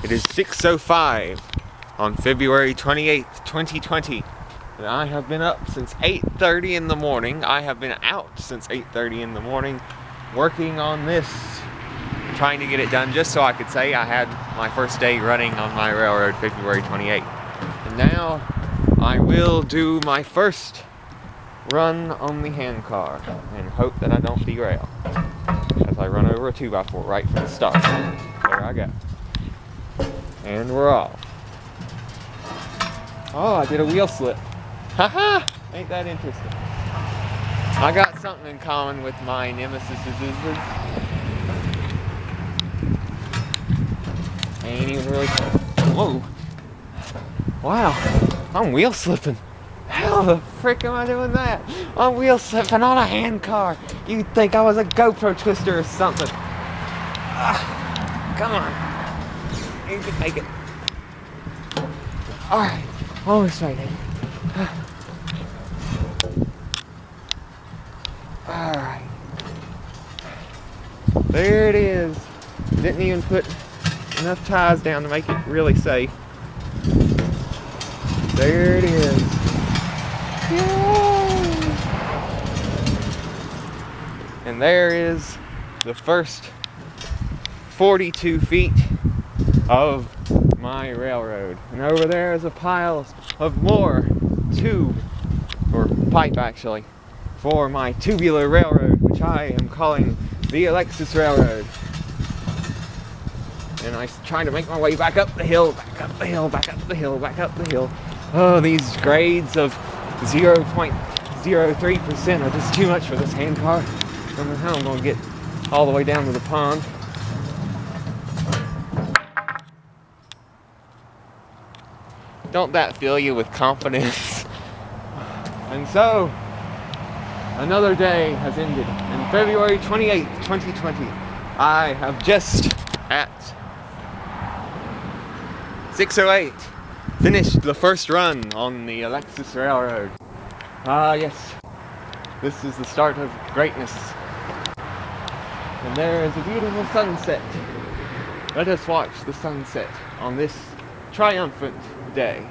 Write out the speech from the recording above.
It is 6:05 on February 28th, 2020. And I have been up since 8:30 in the morning. I have been out since 8:30 in the morning working on this, trying to get it done just so I could say I had my first day running on my railroad February 28th. And now I will do my first run on the handcar and hope that I don't derail as I run over a 2x4 right from the start. There I go. And we're off. Oh, I did a wheel slip. Haha! Ain't that interesting? I got something in common with my nemesis. Ain't even really close. Whoa! Wow! I'm wheel slipping. How the frick am I doing that? I'm wheel slipping on a handcar. You'd think I was a GoPro twister or something. Come on. You can make it. Alright. Almost made it. Alright. There it is. Didn't even put enough ties down to make it really safe. There it is. Yay! And there is the first 42 feet of my railroad. And over there is a pile of more tube, or pipe actually, for my tubular railroad, which I am calling the Alexis Railroad. And I'm trying to make my way back up the hill, back up the hill, back up the hill, back up the hill. Oh, these grades of 0.03% are just too much for this handcar. I don't know how I'm going to get all the way down to the pond. Don't that fill you with confidence? And so, another day has ended. And February 28th, 2020, I have just at 6:08 finished the first run on the Alexis Railroad. Yes, this is the start of greatness. And there is a beautiful sunset. Let us watch the sunset on this triumphant day.